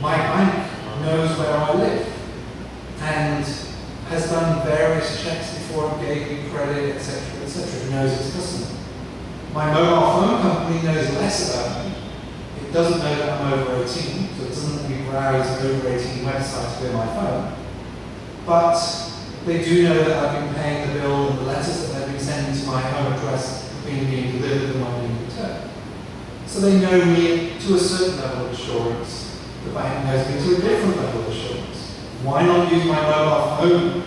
My bank knows where I live and has done various checks before it gave me credit, etc., etc. It knows its customer. My mobile phone company knows less about me. It doesn't know that I'm over 18, so it doesn't let me browse over 18 websites with my phone. But they do know that I've been paying the bill and the letters that they've been sending to my home address have been being delivered and not being returned. So they know me to a certain level of assurance. The bank knows me to a different level of assurance. Why not use my mobile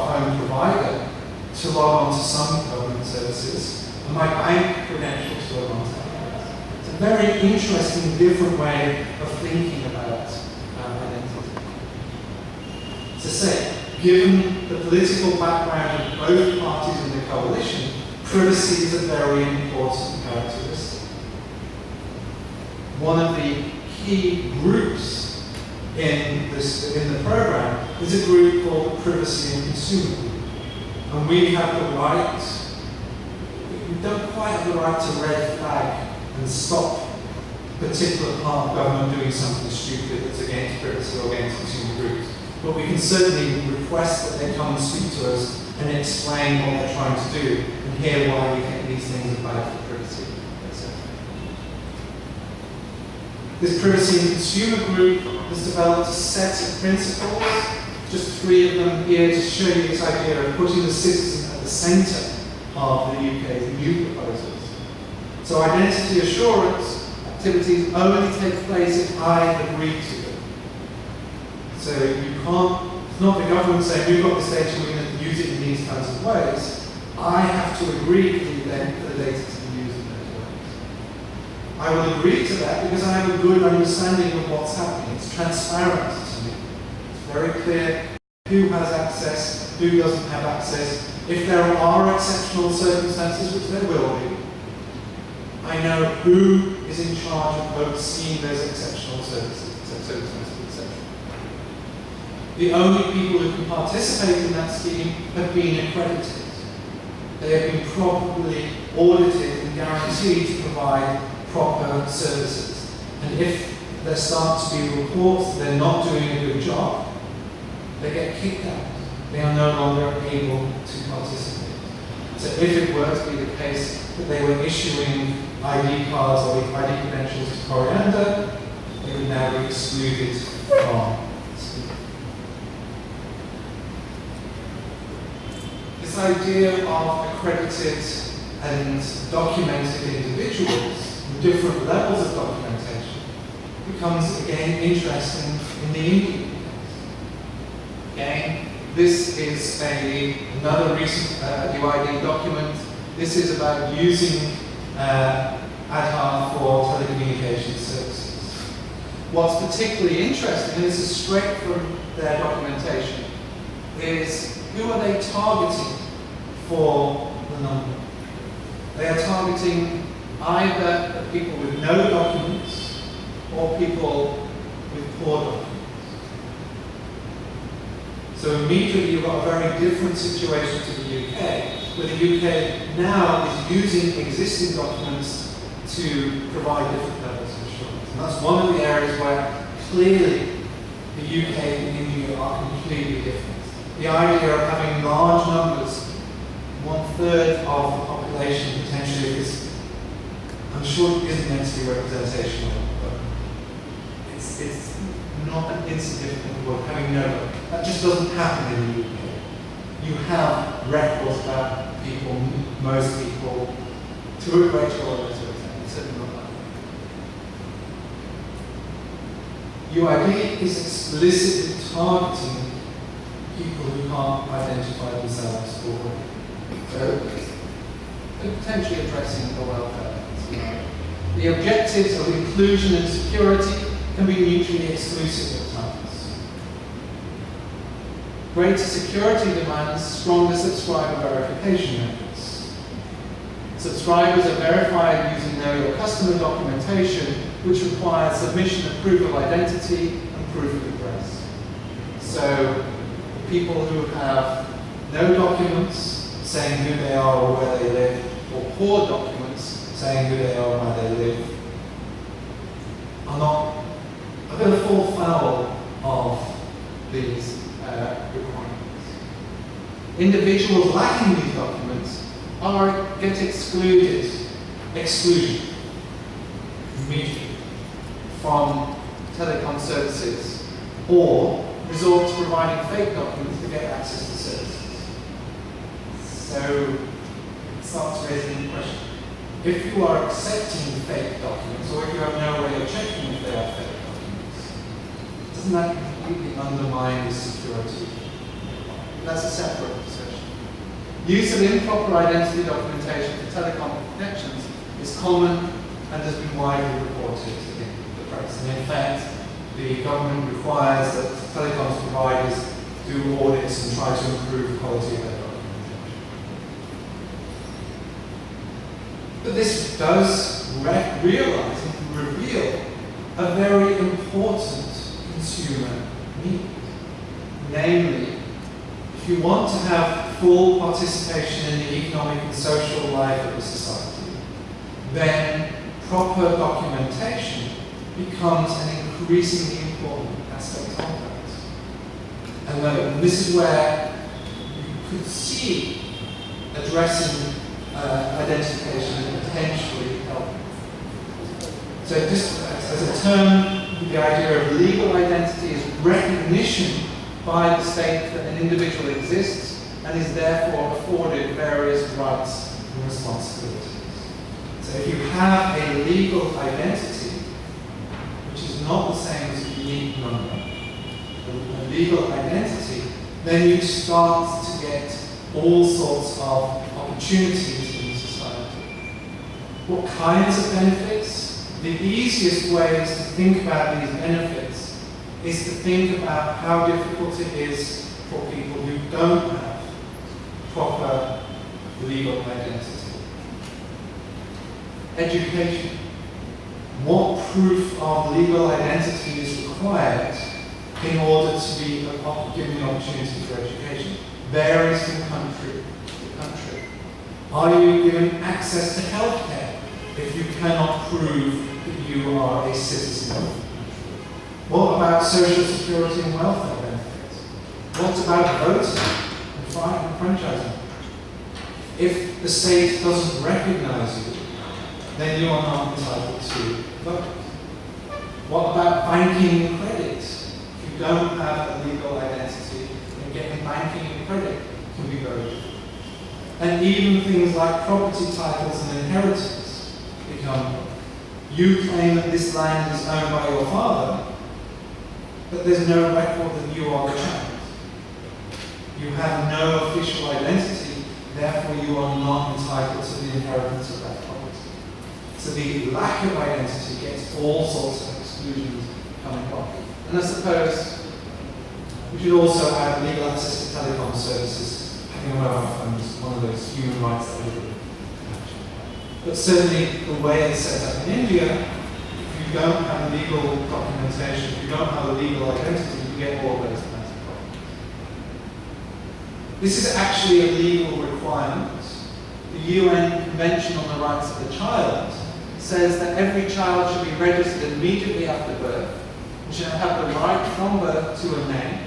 phone provider to log on to some government services and my bank credentials to log on to others? It's a very interesting, different way of thinking about identity. To say, given the political background of both parties in the coalition, privacy is a very important characteristic. One of the key groups in the program is a group called the Privacy and Consumer Group. And we have the right, we don't quite have the right to red flag and stop a particular part of government doing something stupid that's against privacy or against consumer groups. but we can certainly request that they come and speak to us and explain what they're trying to do and hear why we think these things are bad for privacy, etc. This privacy and consumer group has developed a set of principles, just 3 of them here to show you this idea of putting the citizen at the centre of the UK's new proposals. So identity assurance activities only take place if I agree to them. So you can't, it's not the government saying, you've got this data, we're going to use it in these kinds of ways. I have to agree with you then for the data to be used in those ways. I will agree to that because I have a good understanding of what's happening. It's transparent to me. It's very clear who has access, who doesn't have access. If there are exceptional circumstances, which there will be, I know who is in charge of overseeing those exceptional circumstances, etc. The only people who can participate in that scheme have been accredited. They have been properly audited and guaranteed to provide proper services. And if there start to be reports that they're not doing a good job, they get kicked out. They are no longer able to participate. So if it were to be the case that they were issuing ID cards or ID credentials to Coriander, they would now be excluded from the scheme. This idea of accredited and documented individuals with different levels of documentation becomes again interesting in the Indian case. Again, this is another recent UID document. This is about using Aadhaar for telecommunications services. What's particularly interesting, and this is straight from their documentation, is who are they targeting for the number? They are targeting either people with no documents or people with poor documents. So immediately you've got a very different situation to the UK, where the UK now is using existing documents to provide different levels of assurance. And that's one of the areas where clearly the UK and India are completely different. The idea of having large numbers, 1/3 of the population potentially, is, I'm sure it isn't meant to be representational, but it's not an insignificant word, having no, that just doesn't happen in the UK. You have records about people, most people, to a greater or lesser extent. It's certainly not that way. UID is explicitly targeting people who can't identify themselves already. So, they're potentially addressing the welfare scenario. The objectives of inclusion and security can be mutually exclusive at times. Greater security demands stronger subscriber verification methods. Subscribers are verified using Know Your Customer documentation, which requires submission of proof of identity and proof of address. So, people who have no documents saying who they are or where they live, or poor documents saying who they are and where they live, are going to fall foul of these requirements. Individuals lacking these documents get exclusion immediately from telecom services, or resort to providing fake documents to get access to services. So it starts raising the question. If you are accepting fake documents, or if you have no way of checking if they are fake documents, doesn't that completely undermine the security? That's a separate discussion. Use of improper identity documentation for telecom connections is common and has been widely reported in the press. And in fact, the government requires that telecoms providers do audits and try to improve the quality of their documentation. But this does realize and reveal a very important consumer need. Namely, if you want to have full participation in the economic and social life of a society, then proper documentation becomes an increasingly important aspect of that. And this is where you could see addressing identification and potentially helping. So just as a term, the idea of legal identity is recognition by the state that an individual exists and is therefore afforded various rights and responsibilities. So if you have a legal identity, which is not the same as a unique number, a legal identity, then you start to get all sorts of opportunities in society. What kinds of benefits? The easiest ways to think about these benefits is to think about how difficult it is for people who don't have proper legal identity. Education. What proof of legal identity is required in order to be given the opportunity for education? Varies from country to country. Are you given access to healthcare if you cannot prove that you are a citizen of the country? What about social security and welfare benefits? What about voting and franchising? If the state doesn't recognize you, then you are not entitled to vote. What about banking and credit? If you don't have a legal identity, then getting banking and credit can be very difficult. And even things like property titles and inheritance become, you claim that this land is owned by your father, but there's no record that you are the child. You have no official identity, therefore you are not entitled to the inheritance of that property. So the lack of identity gets all sorts of exclusions coming up. And I suppose we should also add legal access to telecom services, having a mobile phone is one of those human rights that everybody actually have. But certainly the way it's set up in India, if you don't have legal documentation, if you don't have a legal identity, you get all those kinds of problems. This is actually a legal requirement. The UN Convention on the Rights of the Child says that every child should be registered immediately after birth and should have the right from birth to a name,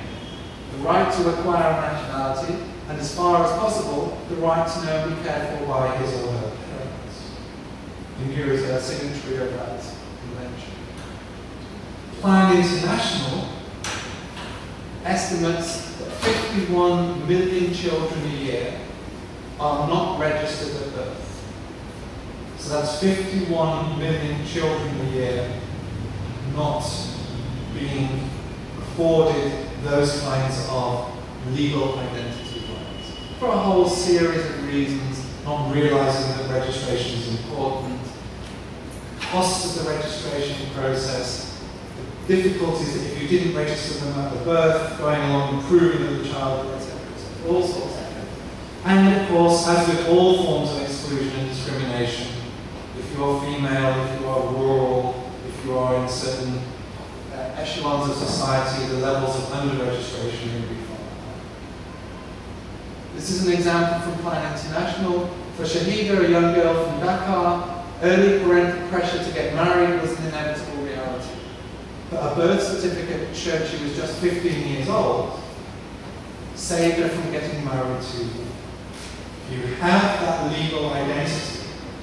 the right to acquire a nationality, and as far as possible, the right to know and be cared for by his or her parents. India is a signatory of that convention. Plan International estimates that 51 million children a year are not registered at birth. So that's 51 million children a year not being afforded those kinds of legal identity rights. For a whole series of reasons, not realizing that registration is important, costs of the registration process, the difficulties if you didn't register them at the birth, going along and proving that the child, etc., all sorts of things. And of course, as with all forms of exclusion and discrimination, if you are female, if you are rural, if you are in certain echelons of society, the levels of under-registration will be far higher. This is an example from Plan International. For Shahida, a young girl from Dhaka, early parental pressure to get married was an inevitable reality. But a birth certificate that showed she was just 15 years old saved her from getting married too young. If you have that legal identity,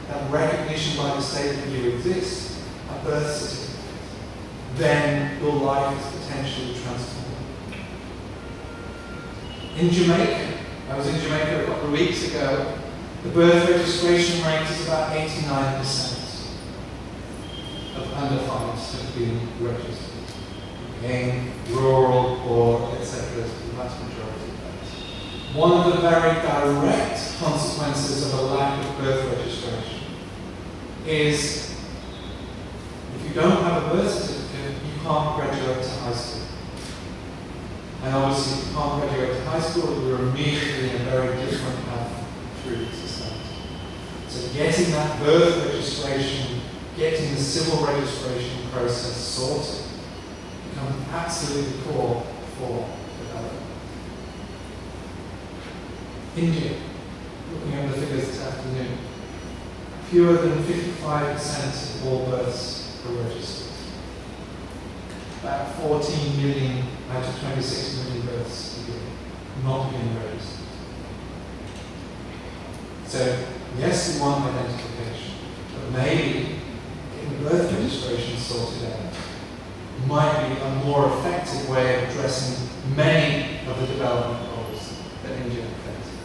that recognition by the state that you exist, a birth certificate, then your life is potentially transformed. In Jamaica, I was in Jamaica a couple of weeks ago, the birth registration rate is about 89% of under 5s have been registered. Again, rural, poor, etc. is the vast majority of that. One of the very direct consequences of a lack of birth registration is if you don't have a birth certificate, you can't graduate to high school. And obviously, if you can't graduate to high school, you're immediately in a very different path through society. So getting that birth registration, getting the civil registration process sorted, becomes absolutely core for development. India, looking at the figures this afternoon, fewer than 55% of all births are registered. about 14 million out of 26 million births a year not being registered. So, yes, we want identification, but maybe getting birth registration sorted out might be a more effective way of addressing many of the development goals that India faces.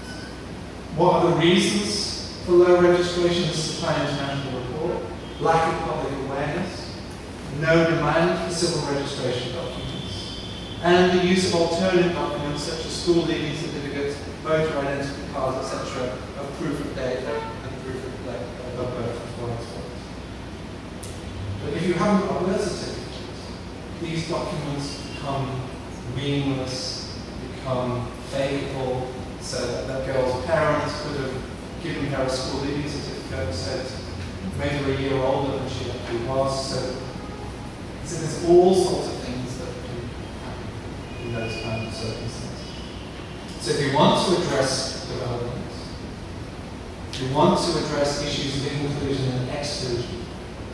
What are the reasons for low registration? This is a Plan International report. Lack of public awareness, no demand for civil registration documents, and the use of alternative documents such as school leaving certificates, voter identity cards, etc., of proof of date and proof of birth as well. But if you haven't got a birth certificate, these documents become meaningless, become fakeable, so that girl's parents could have given her a school leaving certificate and said, made her a year older than she actually was. So there's all sorts of things that can happen in those kinds of circumstances. So if you want to address development, if you want to address issues of inclusion and exclusion,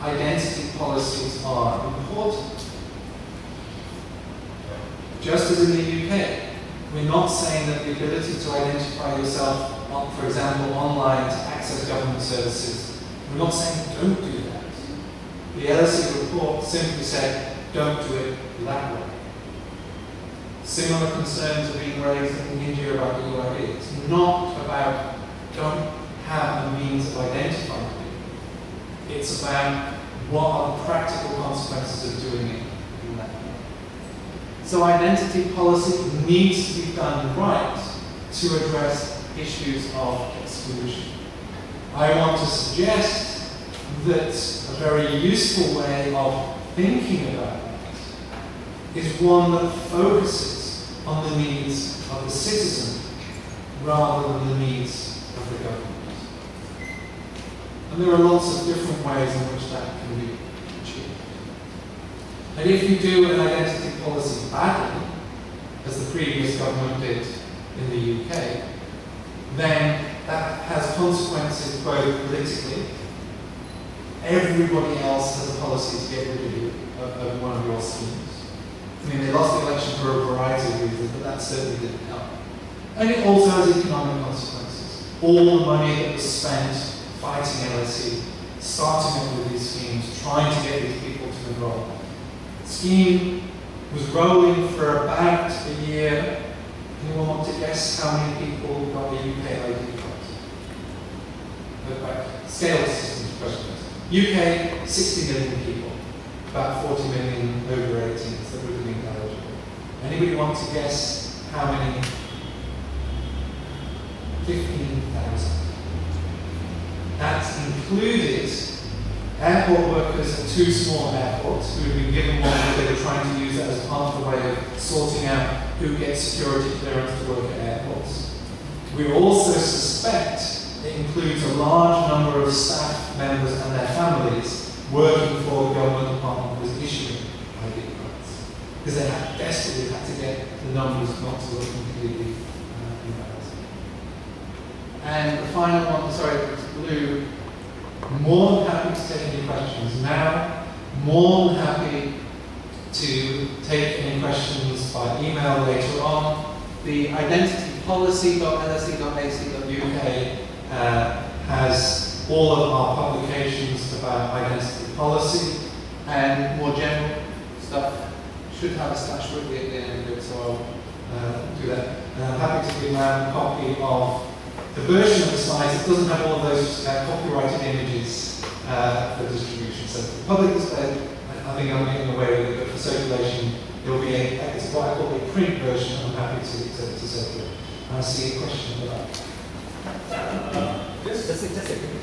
identity policies are important. Just as in the UK, we're not saying that the ability to identify yourself, for example, online to access government services, we're not saying don't do that. The LSE report simply said don't do it that way. Similar concerns are being raised in India about the UID. It's not about don't have the means of identifying people. It's about what are the practical consequences of doing it in that way. So identity policy needs to be done right to address issues of exclusion. I want to suggest that a very useful way of thinking about that is one that focuses on the needs of the citizen rather than the needs of the government. And there are lots of different ways in which that can be achieved. And if you do an identity policy badly, as the previous government did in the UK, then that has consequences both politically. Everybody else has a policy to get rid of you, of one of your schemes. I mean, they lost the election for a variety of reasons, but that certainly didn't help. And it also has economic consequences. All the money that was spent fighting LSE, starting up with these schemes, trying to get these people to enroll. The scheme was rolling for about a year. Anyone want to guess how many people got a UK ID card? Scale systems question. UK, 60 million people. About 40 million over 18s that would have been eligible. Anybody want to guess how many? 15,000. That included airport workers at two small airports who had been given one that they were trying to use that as part of the way of sorting out who gets security clearance to work at airports. We also suspect it includes a large number of staff members and their families working for the government department that was issuing ID cards. Because they desperately had to get the numbers not to look completely embarrassing. And the final one, sorry, it's blue. More than happy to take any questions now. More than happy to take any questions by email later on. The identitypolicy.lse.ac.uk has all of our publications about identity policy and more general stuff. Should have a / Whitley at the end of it, so I'll do that. And I'm happy to give around a copy of the version of the slides that doesn't have all of those copyrighted images for distribution. So for public display, I think I'm getting away with it, but for circulation, there will be it's what I call a print version. I'm happy to circulate. I see a question about that. Just a second.